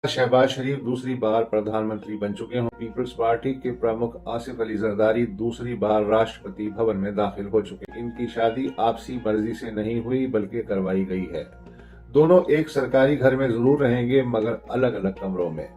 शहबाज शरीफ दूसरी बार प्रधानमंत्री बन चुके हैं। पीपल्स पार्टी के प्रमुख आसिफ अली जरदारी दूसरी बार राष्ट्रपति भवन में दाखिल हो चुके हैं। इनकी शादी आपसी मर्जी से नहीं हुई बल्कि करवाई गई है। दोनों एक सरकारी घर में जरूर रहेंगे मगर अलग अलग कमरों में।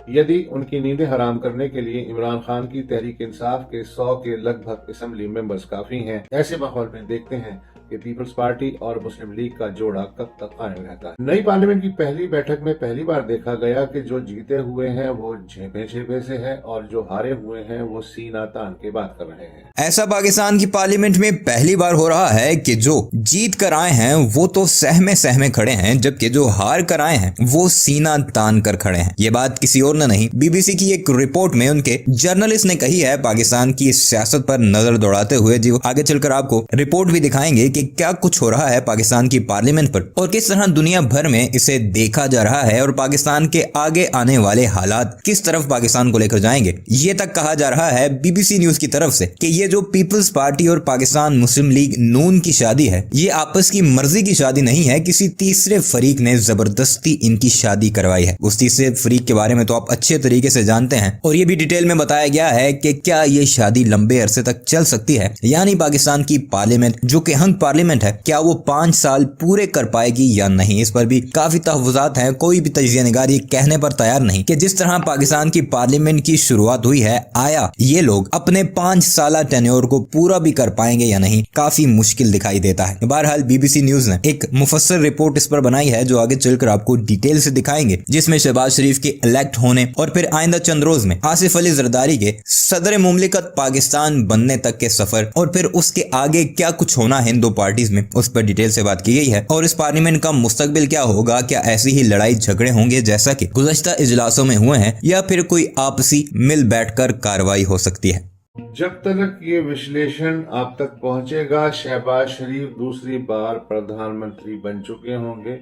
यदि उनकी नींदें हराम करने के लिए इमरान खान की तहरीक इंसाफ के 100 के लगभग असेंबली मेंबर्स काफी हैं। ऐसे माहौल में देखते हैं कि पीपल्स पार्टी और मुस्लिम लीग का जोड़ा कब तक कायम रहता है। नई पार्लियामेंट की पहली बैठक में पहली बार देखा गया कि जो जीते हुए हैं वो झेपे झेपे से है और जो हारे हुए हैं वो सीना तान के बात कर रहे हैं। ऐसा पाकिस्तान की पार्लियामेंट में पहली बार हो रहा है कि जो जीत कर आए हैं वो तो सहमे सहमे खड़े हैं, जबकि जो हार कर आए हैं वो सीना तान कर खड़े हैं। ये बात किसी और ने नहीं, बीबीसी की एक रिपोर्ट में उनके जर्नलिस्ट ने कही है। पाकिस्तान की सियासत पर नजर दौड़ाते हुए जी आगे चलकर आपको रिपोर्ट भी दिखाएंगे कि क्या कुछ हो रहा है पाकिस्तान की पार्लियामेंट पर और किस तरह दुनिया भर में इसे देखा जा रहा है और पाकिस्तान के आगे आने वाले हालात किस तरफ पाकिस्तान को लेकर जाएंगे। ये तक कहा जा रहा है बीबीसी न्यूज की तरफ से कि ये जो पीपल्स पार्टी और पाकिस्तान मुस्लिम लीग नून की शादी है, ये आपस की मर्जी की शादी नहीं है, किसी तीसरे फरीक ने जबरदस्ती इनकी शादी करवाई है। उस तीसरे फरीक के बारे में तो आप अच्छे तरीके से जानते हैं और ये भी डिटेल में बताया गया है कि क्या ये शादी लंबे अरसे तक चल सकती है, यानी पाकिस्तान की पार्लियामेंट जो कि हंग पार्लियामेंट है, क्या वो 5 साल पूरे कर पाएगी या नहीं। इस पर भी काफी तहव्वुज़ात हैं। कोई भी तजिया निगार ये कहने पर तैयार नहीं कि जिस तरह पाकिस्तान की पार्लियामेंट की शुरुआत हुई है, आया ये लोग अपने 5 साल टेन्योर को पूरा भी कर पाएंगे या नहीं, काफी मुश्किल दिखाई देता है। बहरहाल बीबीसी न्यूज ने एक मुफस्सर रिपोर्ट इस पर बनाई है जो आगे चलकर आपको डिटेल से दिखाएंगे, जिसमें शहबाज शरीफ के इलेक्ट होने और फिर आइंदा चंद रोज में आसिफ अली जरदारी के सदर मुमलिकत पाकिस्तान बनने तक के सफर और फिर उसके आगे क्या कुछ होना है इन दो पार्टीज में, उस पर डिटेल से बात की गई है। और इस पार्लियामेंट का मुस्तकबिल क्या होगा, क्या ऐसी ही लड़ाई झगड़े होंगे जैसा कि गुज़श्ता इजलासों में हुए हैं, या फिर कोई आपसी मिल बैठकर कार्रवाई हो सकती है। जब तक ये विश्लेषण आप तक पहुंचेगा, शहबाज शरीफ दूसरी बार प्रधानमंत्री बन चुके होंगे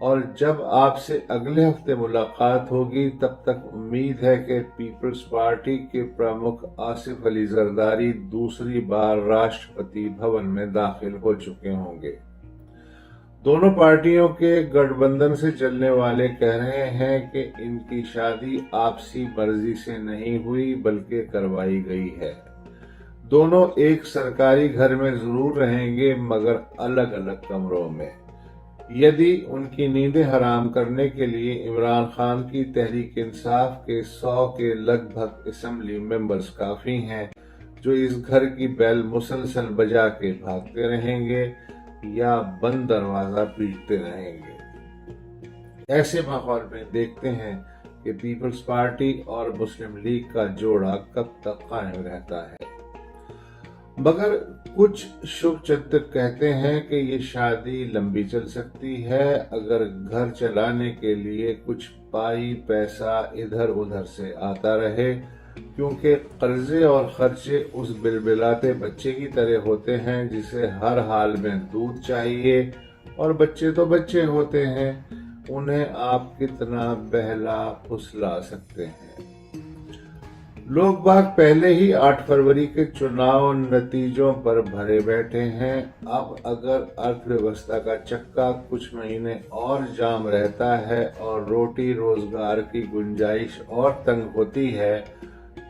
और जब आपसे अगले हफ्ते मुलाकात होगी तब तक उम्मीद है कि पीपल्स पार्टी के प्रमुख आसिफ अली जरदारी दूसरी बार राष्ट्रपति भवन में दाखिल हो चुके होंगे। दोनों पार्टियों के गठबंधन से चलने वाले कह रहे हैं कि इनकी शादी आपसी मर्जी से नहीं हुई बल्कि करवाई गई है। दोनों एक सरकारी घर में जरूर रहेंगे मगर अलग अलग कमरों में। यदि उनकी नींदें हराम करने के लिए इमरान खान की तहरीक इंसाफ के 100 के लगभग असेंबली मेंबर्स काफी हैं जो इस घर की बेल मुसलसल बजा के भागते रहेंगे या बंद दरवाजा पीटते रहेंगे। ऐसे माहौल में देखते हैं कि पीपल्स पार्टी और मुस्लिम लीग का जोड़ा कब तक कायम रहता है। मगर कुछ शुभ चिंतक कहते हैं कि ये शादी लंबी चल सकती है अगर घर चलाने के लिए कुछ पाई पैसा इधर उधर से आता रहे, क्योंकि कर्जे और खर्चे उस बिलबिलाते बच्चे की तरह होते हैं जिसे हर हाल में दूध चाहिए और बच्चे तो बच्चे होते हैं, उन्हें आप कितना बहला फुसला सकते हैं। लोग बाग पहले ही 8 फरवरी के चुनाव नतीजों पर भरे बैठे हैं। अब अगर अर्थव्यवस्था का चक्का कुछ महीने और जाम रहता है और रोटी रोजगार की गुंजाइश और तंग होती है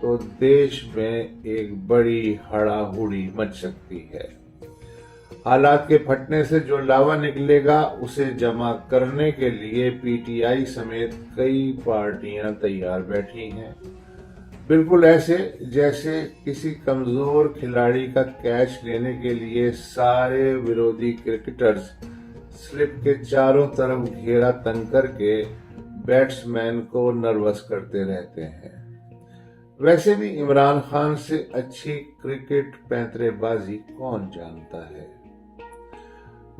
तो देश में एक बड़ी हड़ाहुड़ी मच सकती है। हालात के फटने से जो लावा निकलेगा उसे जमा करने के लिए पीटीआई समेत कई पार्टियां तैयार बैठी हैं, बिल्कुल ऐसे जैसे किसी कमजोर खिलाड़ी का कैच लेने के लिए सारे विरोधी क्रिकेटर्स स्लिप के चारों तरफ घेरा तंग करके बैट्समैन को नर्वस करते रहते हैं। वैसे भी इमरान खान से अच्छी क्रिकेट पैंतरेबाजी कौन जानता है।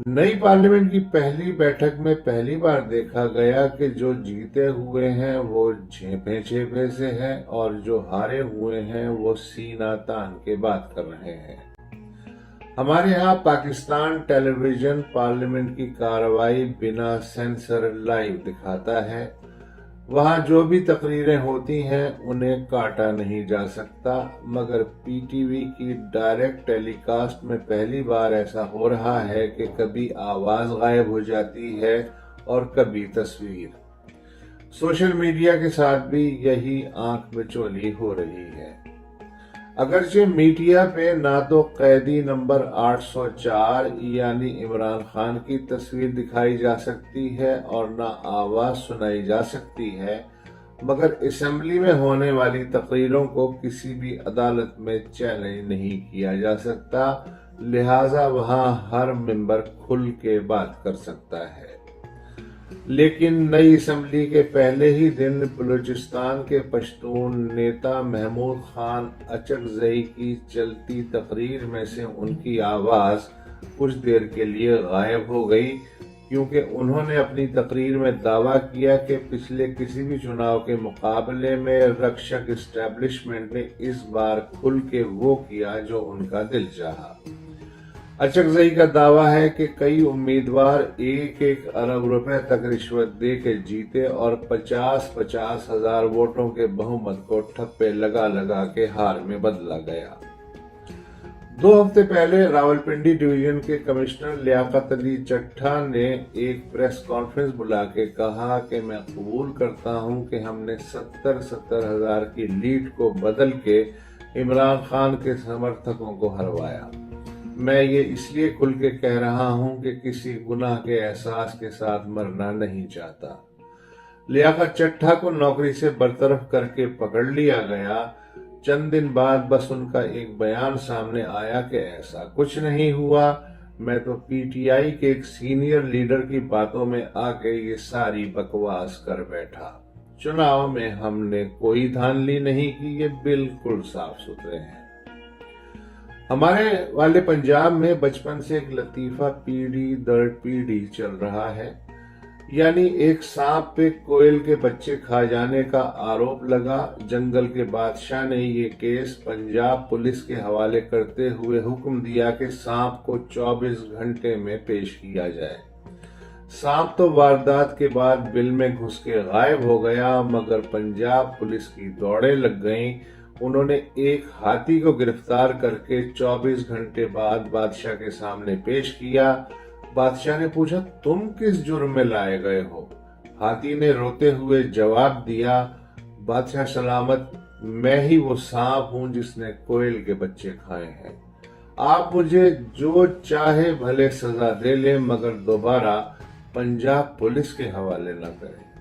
नई पार्लियामेंट की पहली बैठक में पहली बार देखा गया कि जो जीते हुए हैं वो झेपे झेपे से हैं और जो हारे हुए हैं वो सीना तान के बात कर रहे हैं। हमारे यहाँ पाकिस्तान टेलीविजन पार्लियामेंट की कार्रवाई बिना सेंसर लाइव दिखाता है। वहाँ जो भी तकरीरें होती हैं उन्हें काटा नहीं जा सकता, मगर पीटीवी की डायरेक्ट टेलीकास्ट में पहली बार ऐसा हो रहा है कि कभी आवाज गायब हो जाती है और कभी तस्वीर। सोशल मीडिया के साथ भी यही आंख मिचौली हो रही है। अगरचे मीडिया पे ना तो कैदी नंबर 804 यानी इमरान खान की तस्वीर दिखाई जा सकती है और ना आवाज सुनाई जा सकती है, मगर असेंबली में होने वाली तकरीरों को किसी भी अदालत में चैलेंज नहीं किया जा सकता, लिहाजा वहां हर मेंबर खुल के बात कर सकता है। लेकिन नई असेंबली के पहले ही दिन बलूचिस्तान के पश्तून नेता महमूद खान अचकजई की चलती तकरीर में से उनकी आवाज कुछ देर के लिए गायब हो गई, क्योंकि उन्होंने अपनी तकरीर में दावा किया कि पिछले किसी भी चुनाव के मुकाबले में रक्षक एस्टेब्लिशमेंट ने इस बार खुल के वो किया जो उनका दिल चाहा। अचकजई का दावा है कि कई उम्मीदवार 1-1 अरब रुपए तक रिश्वत दे के जीते और 50-50 हजार वोटों के बहुमत को ठप्पे लगा लगा के हार में बदला गया। 2 हफ्ते पहले रावलपिंडी डिवीजन के कमिश्नर लियाकत अली चट्ठा ने एक प्रेस कॉन्फ्रेंस बुला के कहा कि मैं कबूल करता हूं कि हमने 70 हजार की लीड को बदल के इमरान खान के समर्थकों को हरवाया। मैं ये इसलिए खुल के कह रहा हूं कि किसी गुनाह के एहसास के साथ मरना नहीं चाहता। लियाकत चट्ठा को नौकरी से बरतरफ करके पकड़ लिया गया। चंद दिन बाद बस उनका एक बयान सामने आया कि ऐसा कुछ नहीं हुआ, मैं तो पीटीआई के एक सीनियर लीडर की बातों में आके ये सारी बकवास कर बैठा। चुनाव में हमने कोई धांधली नहीं की, ये बिल्कुल साफ सुथरे हैं। हमारे वाले पंजाब में बचपन से एक लतीफा पीढ़ी दर पीढ़ी चल रहा है, यानी एक सांप पे कोयल के बच्चे खा जाने का आरोप लगा। जंगल के बादशाह ने ये केस पंजाब पुलिस के हवाले करते हुए हुक्म दिया कि सांप को 24 घंटे में पेश किया जाए। सांप तो वारदात के बाद बिल में घुस के गायब हो गया, मगर पंजाब पुलिस की दौड़ें लग गईं। उन्होंने एक हाथी को गिरफ्तार करके 24 घंटे बाद बादशाह के सामने पेश किया। बादशाह ने पूछा, तुम किस जुर्म में लाए गए हो? हाथी ने रोते हुए जवाब दिया, बादशाह सलामत, मैं ही वो सांप हूं जिसने कोयल के बच्चे खाए हैं। आप मुझे जो चाहे भले सजा दे ले, मगर दोबारा पंजाब पुलिस के हवाले न करें।